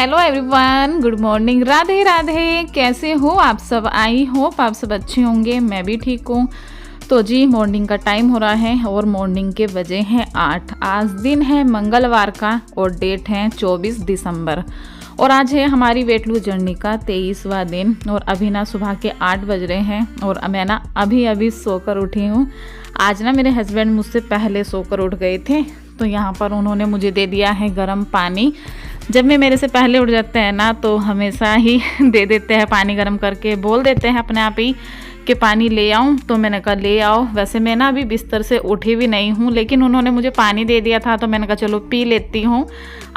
Hello everyone, good morning, Radhe Radhe. कैसे हो आप सब? आई होप आप सब अच्छे होंगे। मैं भी ठीक हूँ। तो जी मॉर्निंग का टाइम हो रहा है और मॉर्निंग के बजे हैं 8। आज दिन है मंगलवार का और डेट है 24 दिसंबर और आज है हमारी वेट लूज जर्नी का 23वां दिन। और अभी ना सुबह के 8 बज रहे हैं और मैं ना अभी सोकर उठी हूँ। आज ना मेरे हस्बैंड मुझसे पहले सोकर उठ गए थे, तो यहाँ पर उन्होंने मुझे दे दिया है गर्म पानी। जब मैं मेरे से पहले उठ जाते हैं ना तो हमेशा ही दे देते हैं पानी गर्म करके, बोल देते हैं अपने आप ही कि पानी ले आऊँ। तो मैंने कहा ले आओ। वैसे मैं ना अभी बिस्तर से उठी भी नहीं हूँ, लेकिन उन्होंने मुझे पानी दे दिया था तो मैंने कहा चलो पी लेती हूँ।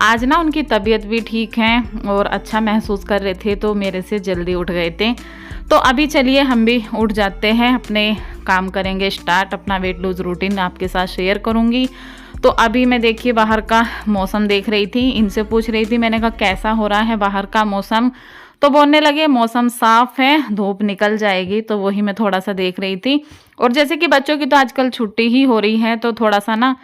आज ना उनकी तबीयत भी ठीक है और अच्छा महसूस कर रहे थे तो मेरे से जल्दी उठ गए थे। तो अभी चलिए हम भी उठ जाते हैं, अपने काम करेंगे स्टार्ट। अपना वेट लूज रूटीन आपके साथ शेयर करूँगी। तो अभी मैं देखिए बाहर का मौसम देख रही थी, इनसे पूछ रही थी, मैंने कहा कैसा हो रहा है बाहर का मौसम। तो बोलने लगे मौसम साफ है, धूप निकल जाएगी। तो वही मैं थोड़ा सा देख रही थी। और जैसे कि बच्चों की तो आजकल छुट्टी ही हो रही है तो थोड़ा सा ना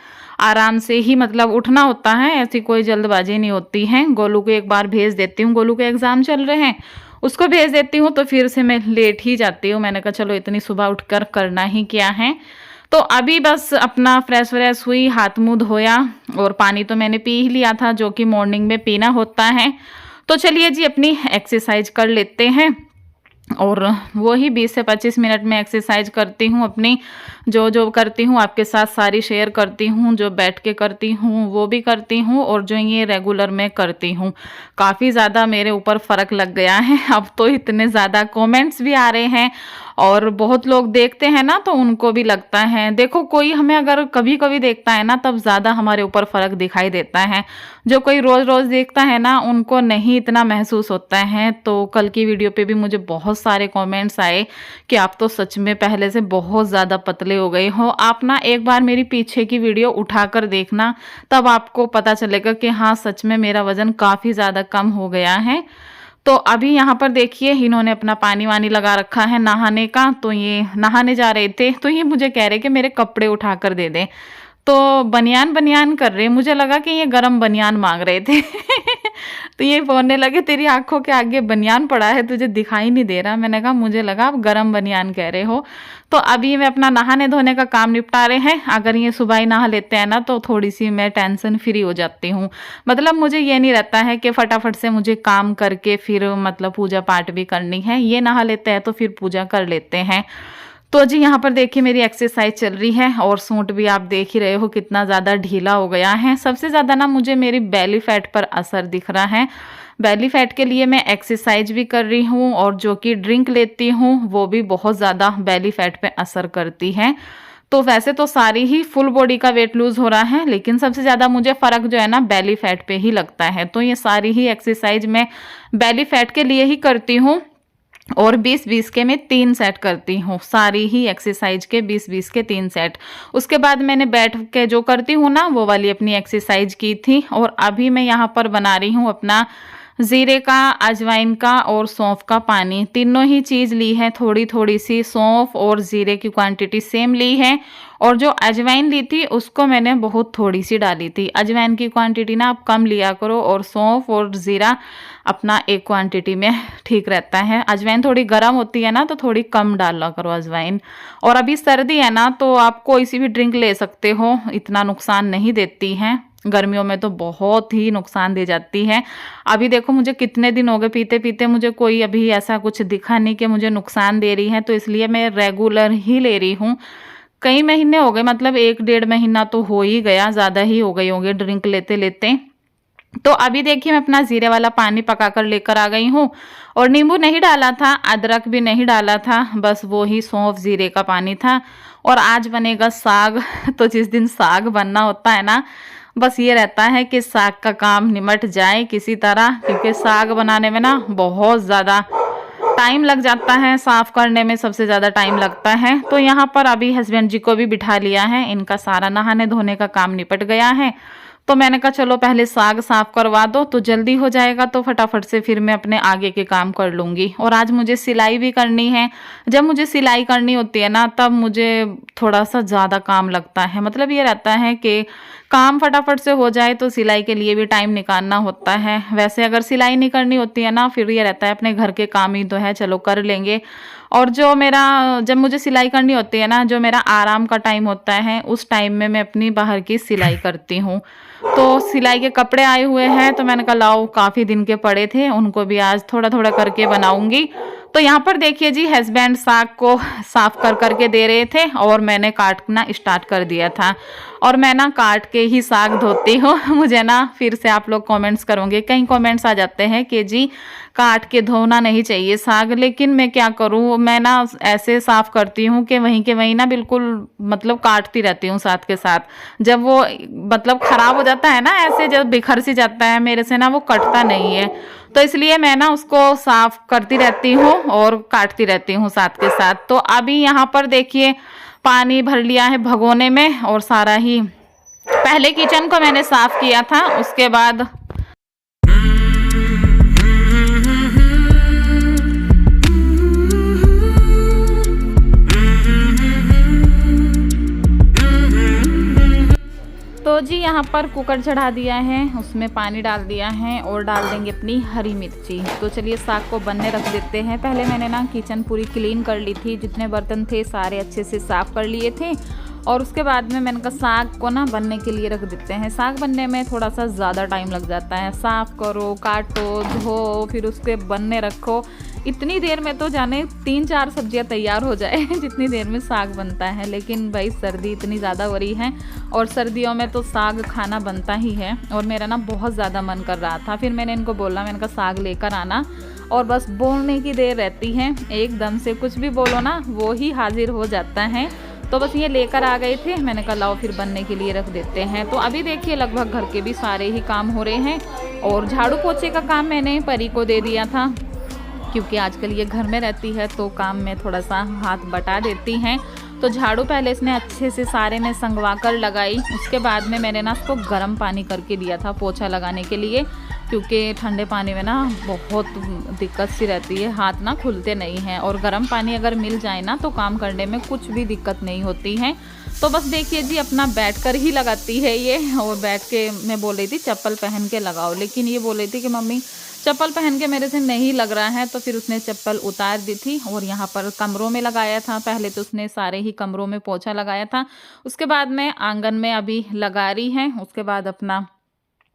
आराम से ही मतलब उठना होता है, ऐसी कोई जल्दबाजी नहीं होती है। गोलू को एक बार भेज देती हूँ, गोलू के एग्जाम चल रहे हैं, उसको भेज देती हूँ तो फिर से मैं लेट ही जाती हूँ। मैंने कहा चलो इतनी सुबह उठकर करना ही क्या है। तो अभी बस अपना फ्रेश व्रेश हुई, हाथ मुंह धोया और पानी तो मैंने पी ही लिया था जो कि मॉर्निंग में पीना होता है। तो चलिए जी अपनी एक्सरसाइज कर लेते हैं। और वो ही 20 से 25 मिनट में एक्सरसाइज करती हूँ। अपनी जो जो करती हूँ आपके साथ सारी शेयर करती हूँ। जो बैठ के करती हूँ वो भी करती हूँ और जो ये रेगुलर में करती हूँ। काफ़ी ज़्यादा मेरे ऊपर फ़र्क लग गया है। अब तो इतने ज़्यादा कमेंट्स भी आ रहे हैं और बहुत लोग देखते हैं ना तो उनको भी लगता है। देखो कोई हमें अगर कभी कभी देखता है ना तब ज़्यादा हमारे ऊपर फ़र्क दिखाई देता है। जो कोई रोज़ रोज़ देखता है ना उनको नहीं इतना महसूस होता है। तो कल की वीडियो पे भी मुझे बहुत सारे कमेंट्स आए कि आप तो सच में पहले से बहुत ज़्यादा पतले हो गए हो। आप ना एक बार मेरी पीछे की वीडियो उठाकर देखना, तब आपको पता चलेगा कि हाँ सच में मेरा वज़न काफ़ी ज़्यादा कम हो गया है। तो अभी यहाँ पर देखिए इन्होंने अपना पानी वानी लगा रखा है नहाने का। तो ये नहाने जा रहे थे तो ये मुझे कह रहे कि मेरे कपड़े उठा कर दे दें। तो बनियान कर रहे, मुझे लगा कि ये गरम बनियान मांग रहे थे। तो ये बोलने लगे तेरी आंखों के आगे बनियान पड़ा है, तुझे दिखाई नहीं दे रहा। मैंने कहा मुझे लगा आप गरम बनियान कह रहे हो। तो अभी मैं अपना नहाने धोने का काम निपटा रहे हैं। अगर ये सुबह ही नहा लेते हैं ना तो थोड़ी सी मैं टेंशन फ्री हो जाती हूँ। मतलब मुझे ये नहीं रहता है कि फटाफट से मुझे काम करके फिर मतलब पूजा पाठ भी करनी है। ये नहा लेते हैं तो फिर पूजा कर लेते हैं। तो जी यहाँ पर देखिए मेरी एक्सरसाइज चल रही है और सूट भी आप देख ही रहे हो कितना ज़्यादा ढीला हो गया है। सबसे ज़्यादा ना मुझे मेरी बेली फैट पर असर दिख रहा है। बेली फैट के लिए मैं एक्सरसाइज भी कर रही हूँ और जो कि ड्रिंक लेती हूँ वो भी बहुत ज़्यादा बेली फैट पे असर करती है। तो वैसे तो सारी ही फुल बॉडी का वेट लूज हो रहा है, लेकिन सबसे ज़्यादा मुझे फ़र्क जो है ना बेली फैट पे ही लगता है। तो ये सारी ही एक्सरसाइज मैं बेली फैट के लिए ही करती हूँ और 20-20 के मैं 3 सेट करती हूँ। सारी ही एक्सरसाइज के 20-20 के 3 सेट। उसके बाद मैंने बैठ के जो करती हूँ ना वो वाली अपनी एक्सरसाइज की थी। और अभी मैं यहाँ पर बना रही हूँ अपना जीरे का, अजवाइन का और सौंफ का पानी। तीनों ही चीज़ ली है, थोड़ी थोड़ी सी सौंफ और जीरे की क्वांटिटी सेम ली है। और जो अजवाइन ली थी उसको मैंने बहुत थोड़ी सी डाली थी। अजवाइन की क्वांटिटी ना आप कम लिया करो और सौंफ और ज़ीरा अपना एक क्वांटिटी में ठीक रहता है। अजवाइन थोड़ी गर्म होती है ना तो थोड़ी कम डाला करो अजवाइन। और अभी सर्दी है ना तो आप कोई सी भी ड्रिंक ले सकते हो, इतना नुकसान नहीं देती हैं। गर्मियों में तो बहुत ही नुकसान दे जाती है। अभी देखो मुझे कितने दिन हो गए पीते पीते, मुझे कोई अभी ऐसा कुछ दिखा नहीं कि मुझे नुकसान दे रही है। तो इसलिए मैं रेगुलर ही ले रही हूँ। कई महीने हो गए, मतलब 1-1.5 महीना तो हो ही गया, ज़्यादा ही हो गए होंगे ड्रिंक लेते लेते। तो अभी देखिए मैं अपना जीरे वाला पानी पकाकर लेकर आ गई हूँ और नींबू नहीं डाला था, अदरक भी नहीं डाला था, बस वो ही सौंफ जीरे का पानी था। और आज बनेगा साग। तो जिस दिन साग बनना होता है ना बस ये रहता है कि साग का काम निमट जाए किसी तरह, क्योंकि साग बनाने में ना बहुत ज़्यादा टाइम लग जाता है, साफ़ करने में सबसे ज़्यादा टाइम लगता है। तो यहाँ पर अभी हस्बैंड जी को भी बिठा लिया है, इनका सारा नहाने धोने का काम निपट गया है। तो मैंने कहा चलो पहले साग साफ करवा दो तो जल्दी हो जाएगा, तो फटाफट से फिर मैं अपने आगे के काम कर लूँगी। और आज मुझे सिलाई भी करनी है। जब मुझे सिलाई करनी होती है ना तब मुझे थोड़ा सा ज़्यादा काम लगता है। मतलब ये रहता है कि काम फटाफट से हो जाए तो सिलाई के लिए भी टाइम निकालना होता है। वैसे अगर सिलाई नहीं करनी होती है ना, फिर ये रहता है अपने घर के काम ही तो है, चलो कर लेंगे। और जो मेरा जब मुझे सिलाई करनी होती है ना, जो मेरा आराम का टाइम होता है, उस टाइम में मैं अपनी बाहर की सिलाई करती हूँ। तो सिलाई के कपड़े आए हुए हैं तो मैंने कहा लाओ, काफ़ी दिन के पड़े थे, उनको भी आज थोड़ा थोड़ा करके बनाऊंगी। तो यहाँ पर देखिए जी, हस्बैंड साग को साफ कर करके दे रहे थे और मैंने काटना स्टार्ट कर दिया था। और मैं ना काट के ही साग धोती हूँ। मुझे ना फिर से आप लोग कमेंट्स करोगे, कई कमेंट्स आ जाते हैं कि जी काट के धोना नहीं चाहिए साग, लेकिन मैं क्या करूँ, मैं ना ऐसे साफ करती हूँ कि वहीं के वहीं ना बिल्कुल मतलब काटती रहती हूँ साथ के साथ। जब वो मतलब खराब हो जाता है ना, ऐसे जब बिखर सी जाता है मेरे से ना, वो कटता नहीं है। तो इसलिए मैं ना उसको साफ करती रहती हूँ और काटती रहती हूँ साथ के साथ। तो अभी यहाँ पर देखिए पानी भर लिया है भगोने में और सारा ही, पहले किचन को मैंने साफ किया था, उसके बाद तो जी यहाँ पर कुकर चढ़ा दिया है, उसमें पानी डाल दिया है और डाल देंगे अपनी हरी मिर्ची। तो चलिए साग को बनने रख देते हैं। पहले मैंने ना किचन पूरी क्लीन कर ली थी, जितने बर्तन थे सारे अच्छे से साफ़ कर लिए थे। और उसके बाद में मैंने कहा साग को ना बनने के लिए रख देते हैं। साग बनने में थोड़ा सा ज़्यादा टाइम लग जाता है, साफ़ करो, काटो, धो, फिर उसके बनने रखो। इतनी देर में तो जाने 3-4 सब्जियां तैयार हो जाए जितनी देर में साग बनता है। लेकिन भाई सर्दी इतनी ज़्यादा हो रही है और सर्दियों में तो साग खाना बनता ही है। और मेरा ना बहुत ज़्यादा मन कर रहा था, फिर मैंने इनको बोला, मैंने कहा साग लेकर आना। और बस बोलने की देर रहती है, एकदम से कुछ भी बोलो ना वो ही हाजिर हो जाता है। तो बस ये लेकर आ गए थे, मैंने कहा लाओ फिर बनने के लिए रख देते हैं। तो अभी देखिए लगभग घर के भी सारे ही काम हो रहे हैं। और झाड़ू पोछे का काम मैंने परी को दे दिया था, क्योंकि आजकल ये घर में रहती है तो काम में थोड़ा सा हाथ बटा देती हैं। तो झाड़ू पहले इसने अच्छे से सारे में संगवा कर लगाई। उसके बाद में मैंने ना उसको गर्म पानी करके दिया था पोछा लगाने के लिए, क्योंकि ठंडे पानी में ना बहुत दिक्कत सी रहती है, हाथ ना खुलते नहीं हैं। और गर्म पानी अगर मिल जाए ना तो काम करने में कुछ भी दिक्कत नहीं होती है। तो बस देखिए जी अपना बैठ कर ही लगाती है ये। और बैठ के मैं बोल रही थी चप्पल पहन के लगाओ, लेकिन ये बोल रही थी कि मम्मी चप्पल पहन के मेरे से नहीं लग रहा है। तो फिर उसने चप्पल उतार दी थी और यहाँ पर कमरों में लगाया था। पहले तो उसने सारे ही कमरों में पोछा लगाया था, उसके बाद में आंगन में अभी लगा रही है। उसके बाद अपना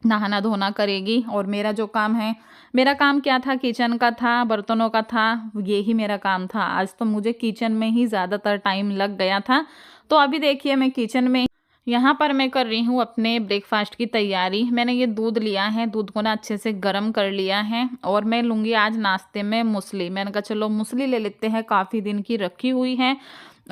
नहाना धोना करेगी। और मेरा जो काम है, मेरा काम क्या था, किचन का था, बर्तनों का था, ये ही मेरा काम था। आज तो मुझे किचन में ही ज़्यादातर टाइम लग गया था। तो अभी देखिए मैं किचन में, यहाँ पर मैं कर रही हूँ अपने ब्रेकफास्ट की तैयारी। मैंने ये दूध लिया है, दूध को ना अच्छे से गर्म कर लिया है। और मैं लूँगी आज नाश्ते में मूसली। मैंने कहा चलो मूसली ले लेते हैं, काफ़ी दिन की रखी हुई है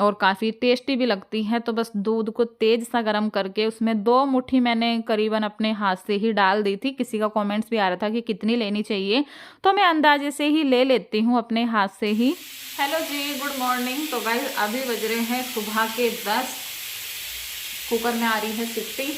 और काफ़ी टेस्टी भी लगती है। तो बस दूध को तेज़ सा गर्म करके उसमें 2 मुट्ठी मैंने करीबन अपने हाथ से ही डाल दी थी। किसी का कमेंट्स भी आ रहा था कि कितनी लेनी चाहिए, तो मैं अंदाजे से ही ले लेती हूँ अपने हाथ से ही। हेलो जी, गुड मॉर्निंग। तो गाइस अभी बज रहे हैं सुबह के 10। कुकर में आ रही है सीटी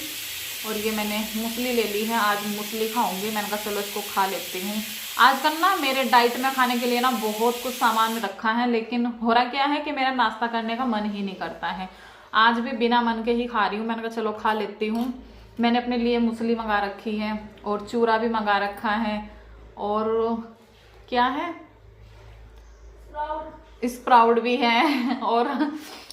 और ये मैंने मूसली ले ली है। आज मूसली खाऊंगी, मैंने कहा चलो इसको खा लेती हूँ। आजकल ना मेरे डाइट में खाने के लिए ना बहुत कुछ सामान रखा है, लेकिन हो रहा क्या है कि मेरा नाश्ता करने का मन ही नहीं करता है। आज भी बिना मन के ही खा रही हूँ, मैंने कहा चलो खा लेती हूँ। मैंने अपने लिए मूसली मंगा रखी है और चूरा भी मंगा रखा है, और क्या है, स्प्राउट भी है और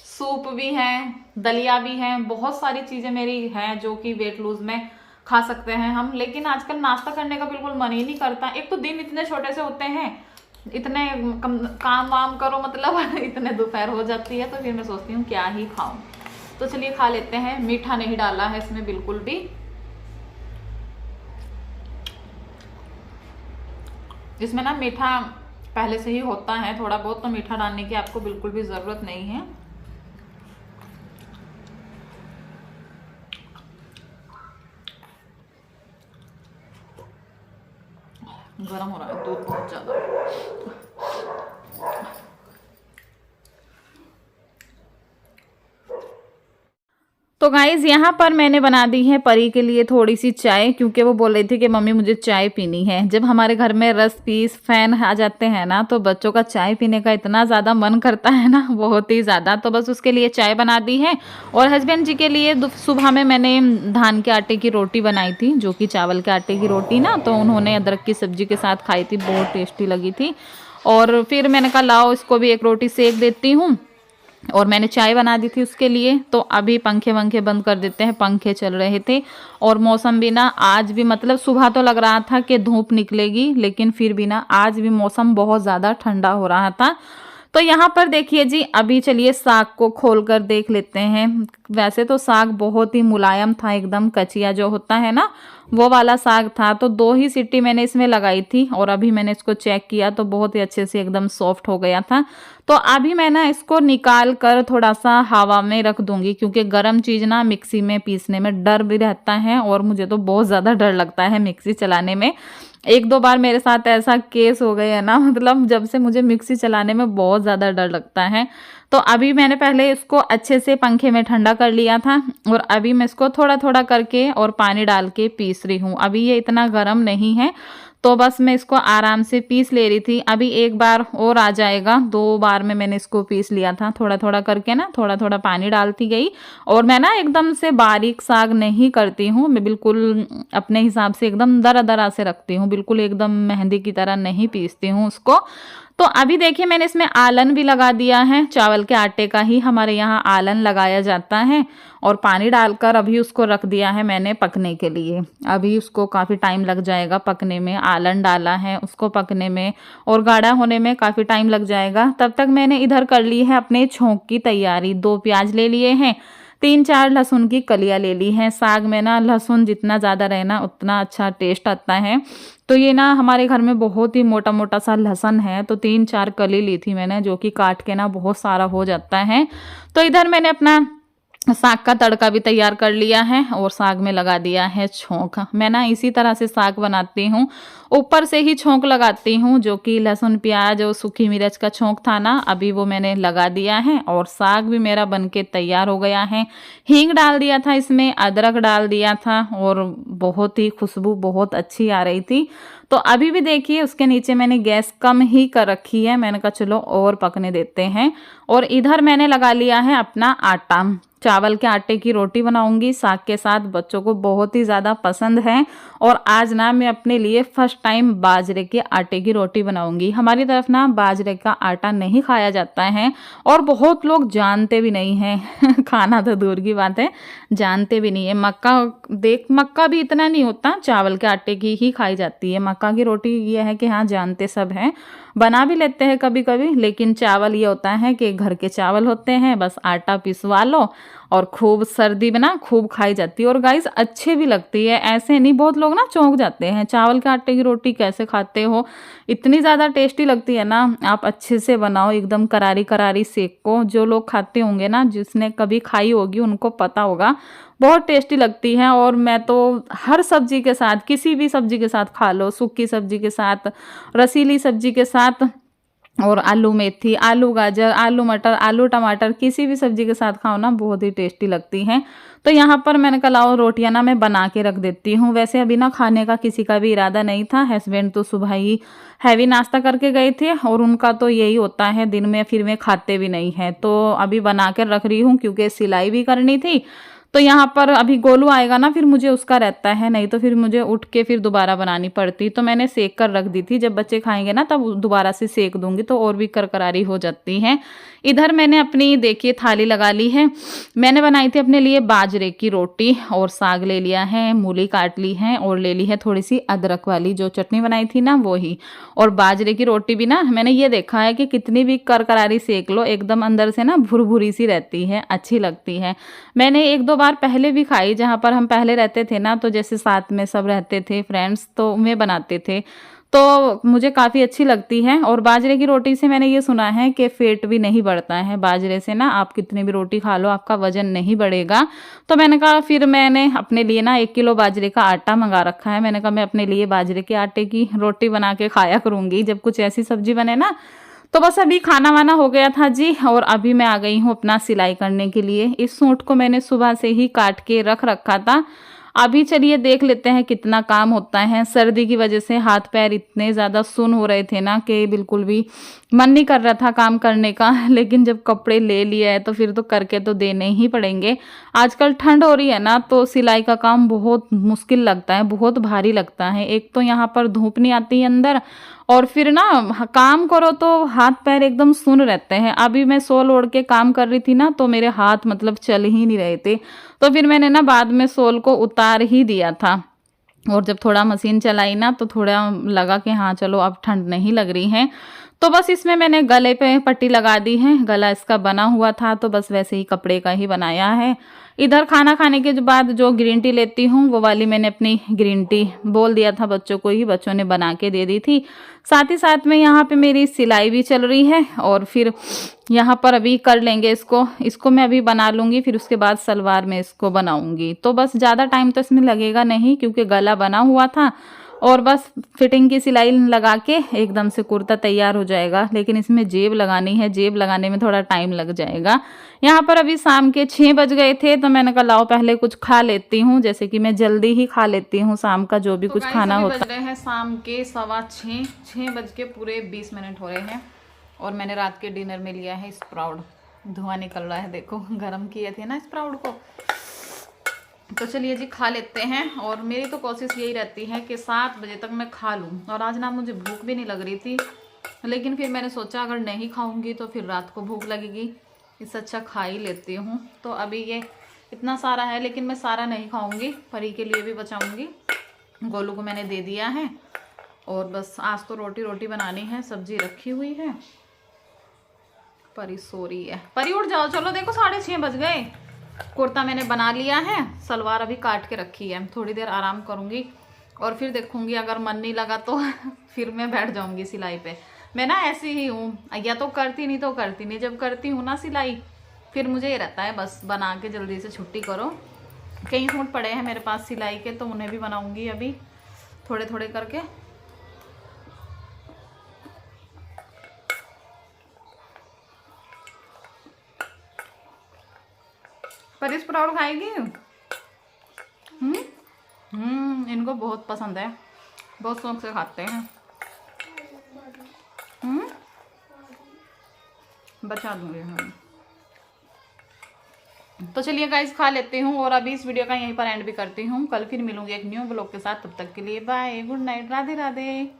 सूप भी है, दलिया भी है। बहुत सारी चीज़ें मेरी हैं जो कि वेट लूज में खा सकते हैं हम। लेकिन आजकल नाश्ता करने का बिल्कुल मन ही नहीं करता। एक तो दिन इतने छोटे से होते हैं, इतने काम वाम करो मतलब इतने दोपहर हो जाती है, तो फिर मैं सोचती हूँ क्या ही खाऊं। तो चलिए खा लेते हैं। मीठा नहीं डाला है इसमें बिल्कुल भी। इसमें ना मीठा पहले से ही होता है थोड़ा बहुत, तो मीठा डालने की आपको बिल्कुल भी ज़रूरत नहीं है। गरम हो रहा है दूध बहुत ज़्यादा। तो तो गाइज़ यहाँ पर मैंने बना दी है परी के लिए थोड़ी सी चाय, क्योंकि वो बोल रही थी कि मम्मी मुझे चाय पीनी है। जब हमारे घर में रस पीस फैन आ जाते हैं ना, तो बच्चों का चाय पीने का इतना ज़्यादा मन करता है ना, बहुत ही ज़्यादा। तो बस उसके लिए चाय बना दी है। और हस्बैंड जी के लिए सुबह में मैंने धान के आटे की रोटी बनाई थी, जो कि चावल के आटे की रोटी ना, तो उन्होंने अदरक की सब्जी के साथ खाई थी, बहुत टेस्टी लगी थी। और फिर मैंने कहा लाओ इसको भी एक रोटी सेक देती हूँ, और मैंने चाय बना दी थी उसके लिए। तो अभी पंखे वंखे बंद कर देते हैं, पंखे चल रहे थे। और मौसम भी ना आज भी, मतलब सुबह तो लग रहा था कि धूप निकलेगी, लेकिन फिर भी ना आज भी मौसम बहुत ज़्यादा ठंडा हो रहा था। तो यहाँ पर देखिए जी, अभी चलिए साग को खोल कर देख लेते हैं। वैसे तो साग बहुत ही मुलायम था, एकदम कचिया जो होता है ना, वो वाला साग था। तो 2 ही सीटी मैंने इसमें लगाई थी, और अभी मैंने इसको चेक किया तो बहुत ही अच्छे से एकदम सॉफ्ट हो गया था। तो अभी मैं ना इसको निकाल कर थोड़ा सा हवा में रख दूंगी, क्योंकि गर्म चीज़ ना मिक्सी में पीसने में डर भी रहता है, और मुझे तो बहुत ज़्यादा डर लगता है मिक्सी चलाने में। 1-2 बार मेरे साथ ऐसा केस हो गया है ना, मतलब जब से मुझे मिक्सी चलाने में बहुत ज़्यादा डर लगता है। तो अभी मैंने पहले इसको अच्छे से पंखे में ठंडा कर लिया था, और अभी मैं इसको थोड़ा थोड़ा करके और पानी डाल के पीस रही हूँ। अभी ये इतना गर्म नहीं है, तो बस मैं इसको आराम से पीस ले रही थी। अभी एक बार और आ जाएगा, 2 बार में मैंने इसको पीस लिया था, थोड़ा थोड़ा करके ना, थोड़ा थोड़ा पानी डालती गई। और मैं ना एकदम से बारीक साग नहीं करती हूँ, मैं बिल्कुल अपने हिसाब से एकदम दरा दरा से रखती हूँ, बिल्कुल एकदम मेहंदी की तरह नहीं पीसती हूँ उसको। तो अभी देखिए मैंने इसमें आलन भी लगा दिया है, चावल के आटे का ही हमारे यहाँ आलन लगाया जाता है। और पानी डालकर अभी उसको रख दिया है मैंने पकने के लिए। अभी उसको काफ़ी टाइम लग जाएगा पकने में, आलन डाला है उसको पकने में, और गाढ़ा होने में काफ़ी टाइम लग जाएगा। तब तक मैंने इधर कर ली है अपने छोंक की तैयारी। 2 प्याज ले लिए हैं, 3-4 लहसुन की कलियां ले ली हैं। साग में ना लहसुन जितना ज़्यादा रहे ना, उतना अच्छा टेस्ट आता है। तो ये ना हमारे घर में बहुत ही मोटा मोटा सा लहसुन है, तो 3-4 कली ली थी मैंने, जो कि काट के ना बहुत सारा हो जाता है। तो इधर मैंने अपना साग का तड़का भी तैयार कर लिया है, और साग में लगा दिया है छोंक। मैं ना इसी तरह से साग बनाती हूँ, ऊपर से ही छोंक लगाती हूँ, जो कि लहसुन प्याज और सूखी मिर्च का छोंक था ना, अभी वो मैंने लगा दिया है। और साग भी मेरा बनके तैयार हो गया है। हींग डाल दिया था इसमें, अदरक डाल दिया था, और बहुत ही खुशबू बहुत अच्छी आ रही थी। तो अभी भी देखिए उसके नीचे मैंने गैस कम ही कर रखी है, मैंने कहा चलो और पकने देते हैं। और इधर मैंने लगा लिया है अपना आटा, चावल के आटे की रोटी बनाऊंगी साग के साथ, बच्चों को बहुत ही ज़्यादा पसंद है। और आज ना मैं अपने लिए फर्स्ट टाइम बाजरे के आटे की रोटी बनाऊंगी। हमारी तरफ ना बाजरे का आटा नहीं खाया जाता है, और बहुत लोग जानते भी नहीं हैं खाना तो दूर की बात है, जानते भी नहीं है। मक्का भी इतना नहीं होता, चावल के आटे की ही खाई जाती है। मक्का की रोटी ये है कि हाँ जानते सब हैं, बना भी लेते हैं कभी कभी, लेकिन चावल ये होता है कि घर के चावल होते हैं, बस आटा पिसवा लो और खूब सर्दी में ना खूब खाई जाती है। और गाइस अच्छी भी लगती है, ऐसे नहीं, बहुत लोग ना चौंक जाते हैं चावल के आटे की रोटी कैसे खाते हो, इतनी ज़्यादा टेस्टी लगती है ना। आप अच्छे से बनाओ, एकदम करारी करारी सेक को, जो लोग खाते होंगे ना, जिसने कभी खाई होगी उनको पता होगा, बहुत टेस्टी लगती है। और मैं तो हर सब्जी के साथ, किसी भी सब्जी के साथ खा लो, सूखी सब्जी के साथ, रसीली सब्जी के साथ, और आलू मेथी, आलू गाजर, आलू मटर, आलू टमाटर, किसी भी सब्जी के साथ खाओ ना, बहुत ही टेस्टी लगती हैं। तो यहाँ पर मैंने कहा लाओ रोटियाँ ना मैं बना के रख देती हूँ। वैसे अभी ना खाने का किसी का भी इरादा नहीं था, हस्बैंड तो सुबह ही हैवी नाश्ता करके गए थे, और उनका तो यही होता है दिन में फिर में खाते भी नहीं है। तो अभी बना कर रख रही हूँ, क्योंकि सिलाई भी करनी थी। तो यहाँ पर अभी गोलू आएगा ना, फिर मुझे उसका रहता है, नहीं तो फिर मुझे उठ के फिर दोबारा बनानी पड़ती। तो मैंने सेक कर रख दी थी, जब बच्चे खाएंगे ना तब दोबारा से सेक दूंगी, तो और भी करकरारी हो जाती है। इधर मैंने अपनी देखिए थाली लगा ली है। मैंने बनाई थी अपने लिए बाजरे की रोटी, और साग ले लिया है, मूली काट ली है, और ले ली है थोड़ी सी अदरक वाली जो चटनी बनाई थी ना वो ही। और बाजरे की रोटी भी ना मैंने ये देखा है कि कितनी भी करकरारी सेक लो, एकदम अंदर से ना भुरभुरी सी रहती है, अच्छी लगती है। मैंने 1-2 बार पहले भी खाई, जहाँ पर हम पहले रहते थे ना, तो जैसे साथ में सब रहते थे फ्रेंड्स, तो वे बनाते थे, तो मुझे काफ़ी अच्छी लगती है। और बाजरे की रोटी से मैंने ये सुना है कि पेट भी नहीं बढ़ता है, बाजरे से ना आप कितनी भी रोटी खा लो आपका वजन नहीं बढ़ेगा। तो मैंने कहा फिर मैंने अपने लिए ना 1 किलो बाजरे का आटा मंगा रखा है, मैंने कहा मैं अपने लिए बाजरे के आटे की रोटी बना के खाया करूँगी, जब कुछ ऐसी सब्जी बने ना तो बस अभी खाना वाना हो गया था जी, और अभी मैं आ गई हूँ अपना सिलाई करने के लिए। इस सूट को मैंने सुबह से ही काट के रख रखा था। अभी चलिए देख लेते हैं कितना काम होता है। सर्दी की वजह से हाथ पैर इतने ज़्यादा सुन्न हो रहे थे ना कि बिल्कुल भी मन नहीं कर रहा था काम करने का। लेकिन जब कपड़े ले लिए है तो फिर तो करके तो देने ही पड़ेंगे। आजकल ठंड हो रही है ना, तो सिलाई का काम बहुत मुश्किल लगता है, बहुत भारी लगता है। एक तो यहाँ पर धूप नहीं आती अंदर, और फिर ना काम करो तो हाथ पैर एकदम सुन रहते हैं। अभी मैं सोल ओढ़ के काम कर रही थी ना, तो मेरे हाथ मतलब चल ही नहीं रहे थे। तो फिर मैंने ना बाद में सोल को उतार ही दिया था। और जब थोड़ा मशीन चलाई ना, तो थोड़ा लगा कि हाँ चलो अब ठंड नहीं लग रही है। तो बस इसमें मैंने गले पे पट्टी लगा दी है। गला इसका बना हुआ था, तो बस वैसे ही कपड़े का ही बनाया है। इधर खाना खाने के बाद जो ग्रीन टी लेती हूँ, वो वाली मैंने अपनी ग्रीन टी बोल दिया था बच्चों को ही, बच्चों ने बना के दे दी थी। साथ ही साथ में यहाँ पे मेरी सिलाई भी चल रही है, और फिर यहाँ पर अभी कर लेंगे इसको मैं अभी बना लूँगी, फिर उसके बाद सलवार में इसको बनाऊँगी। तो बस ज़्यादा टाइम तो इसमें लगेगा नहीं, क्योंकि गला बना हुआ था, और बस फिटिंग की सिलाई लगा के एकदम से कुर्ता तैयार हो जाएगा। लेकिन इसमें जेब लगानी है, जेब लगाने में थोड़ा टाइम लग जाएगा। यहाँ पर अभी शाम के 6 बज गए थे, तो मैंने कहा लाओ पहले कुछ खा लेती हूँ, जैसे कि मैं जल्दी ही खा लेती हूँ शाम का जो भी कुछ खाना होता है। बज रहे हैं शाम के 6:15, 6 बज के पूरे 20 मिनट हो रहे हैं। और मैंने रात के डिनर में लिया है स्प्राउट। धुआं निकल रहा है, देखो गर्म किए थे ना स्प्राउट को। तो चलिए जी खा लेते हैं। और मेरी तो कोशिश यही रहती है कि 7 बजे तक मैं खा लूँ। और आज ना मुझे भूख भी नहीं लग रही थी, लेकिन फिर मैंने सोचा अगर नहीं खाऊंगी तो फिर रात को भूख लगेगी, इससे अच्छा खा ही लेती हूँ। तो अभी ये इतना सारा है, लेकिन मैं सारा नहीं खाऊंगी, परी के लिए भी बचाऊंगी। गोलू को मैंने दे दिया है। और बस आज तो रोटी बनानी है, सब्जी रखी हुई है। परी सो रही है। परी उठ जाओ, चलो देखो 6:30 बज गए। कुर्ता मैंने बना लिया है, सलवार अभी काट के रखी है। थोड़ी देर आराम करूंगी और फिर देखूंगी, अगर मन नहीं लगा तो फिर मैं बैठ जाऊंगी सिलाई पे। मैं ना ऐसी ही हूँ, या तो करती नहीं तो करती नहीं। जब करती हूँ ना सिलाई, फिर मुझे ये रहता है बस बना के जल्दी से छुट्टी करो। कई सूट पड़े हैं मेरे पास सिलाई के, तो उन्हें भी बनाऊंगी अभी थोड़े थोड़े करके। पर इस स्प्राउट खाएगी। इनको बहुत पसंद है, बहुत शौक से खाते हैं। बचा दूंगी हम। तो चलिए गाइस खा लेती हूँ, और अभी इस वीडियो का यहीं पर एंड भी करती हूँ। कल फिर मिलूंगी एक न्यू ब्लॉग के साथ। तब तक के लिए bye, good night, Radhe Radhe.